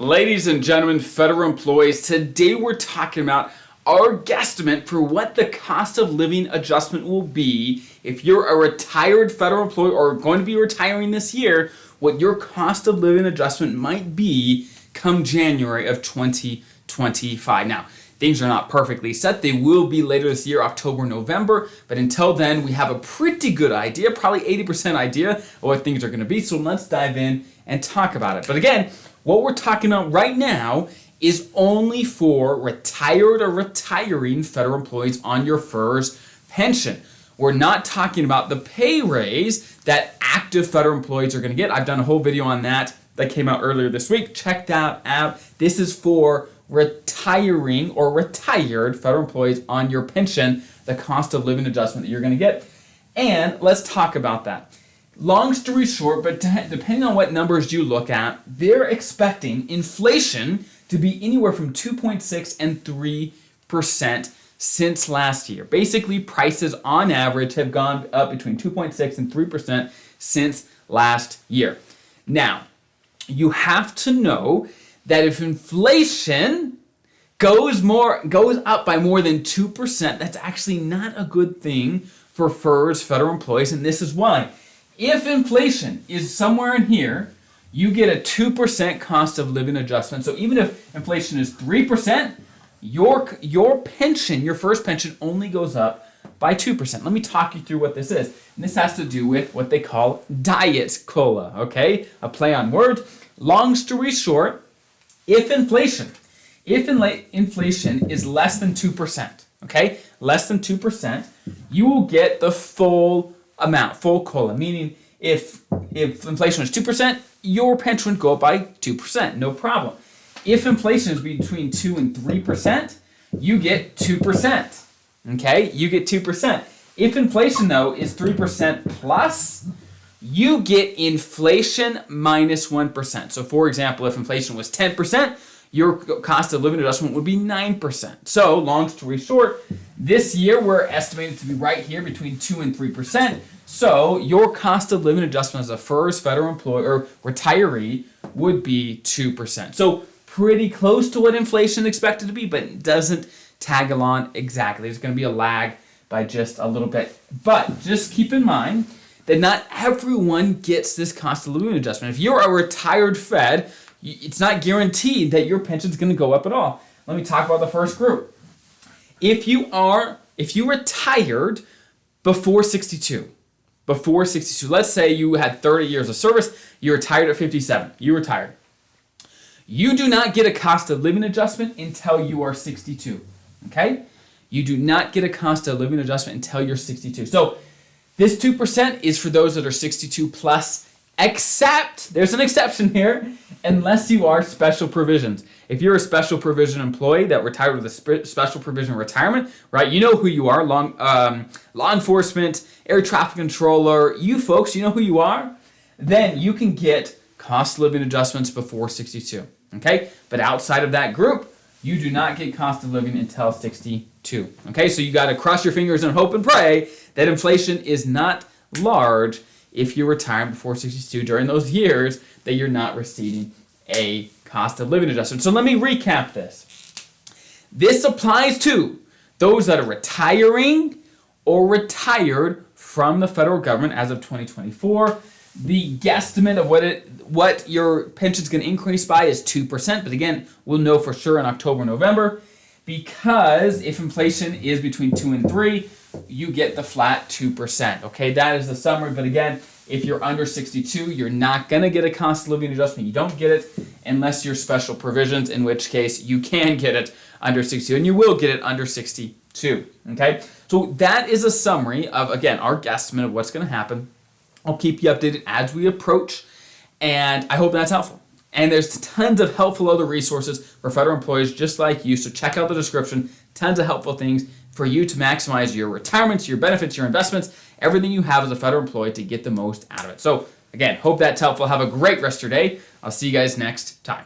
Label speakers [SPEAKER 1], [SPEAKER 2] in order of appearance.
[SPEAKER 1] Ladies and gentlemen, federal employees, today we're talking about our guesstimate for what the cost of living adjustment will be if you're a retired federal employee or going to be retiring this year, what your cost of living adjustment might be come January of 2025. Now, things are not perfectly set. They will be later this year, October, November, but until then, we have a pretty good idea, probably 80% idea of what things are going to be. So let's dive in and talk about it. But again, what we're talking about right now is only for retired or retiring federal employees on your FERS pension. We're not talking about the pay raise that active federal employees are going to get. I've done a whole video on that came out earlier this week. Check that out. This is for retiring or retired federal employees on your pension, the cost of living adjustment that you're going to get. And let's talk about that. Long story short, but depending on what numbers you look at, they're expecting inflation to be anywhere from 2.6 and 3% since last year. Basically, prices on average have gone up between 2.6 and 3% since last year. Now, you have to know that if inflation goes up by more than 2%, that's actually not a good thing for FERS federal employees, and this is why. If inflation is somewhere in here, you get a 2% cost of living adjustment. So even if inflation is 3%, your pension, your FERS pension, only goes up by 2%. Let me talk you through what this is. And this has to do with what they call diet COLA, okay? A play on words. Long story short, if inflation is less than 2%, okay? Less than 2%, you will get the full amount, full COLA, meaning if inflation was 2%, your pension would go up by 2%, no problem. If inflation is between 2 and 3%, you get 2%, okay? You get 2%. If inflation, though, is 3% plus, you get inflation minus 1%. So, for example, if inflation was 10%, your cost of living adjustment would be 9%. So, long story short, this year we're estimated to be right here between 2 and 3%. So, your cost of living adjustment as a FERS federal employee or retiree would be 2%. So, pretty close to what inflation is expected to be, but it doesn't tag along exactly. There's going to be a lag by just a little bit. But just keep in mind that not everyone gets this cost of living adjustment. If you're a retired Fed, it's not guaranteed that your pension is going to go up at all. Let me talk about the first group. If you retired before 62, let's say you had 30 years of service, you retired at 57, you retired. You do not get a cost of living adjustment until you are 62, okay? You do not get a cost of living adjustment until you're 62. So this 2% is for those that are 62 plus, except, there's an exception here, unless you are special provisions. If you're a special provision employee that retired with a special provision retirement, right, you know who you are, law enforcement, air traffic controller, you folks, you know who you are, then you can get cost of living adjustments before 62, okay? But outside of that group, you do not get cost of living until 62, okay? So you got to cross your fingers and hope and pray that inflation is not large if you retire before 62 during those years that you're not receiving a cost of living adjustment. So let me recap this. This applies to those that are retiring or retired from the federal government as of 2024. The guesstimate of what your pension is going to increase by is 2%, but again, we'll know for sure in October, November, because if inflation is between 2 and 3, you get the flat 2%. Okay, that is the summary, but again, if you're under 62, you're not going to get a cost of living adjustment. You don't get it unless you're special provisions, in which case you can get it under 62, and you will get it under 62. Okay, so that is a summary of, again, our guesstimate of what's going to happen. I'll keep you updated as we approach, and I hope that's helpful. And there's tons of helpful other resources for federal employees just like you, so check out the description. Tons of helpful things for you to maximize your retirements, your benefits, your investments, everything you have as a federal employee to get the most out of it. So again, hope that's helpful. Have a great rest of your day. I'll see you guys next time.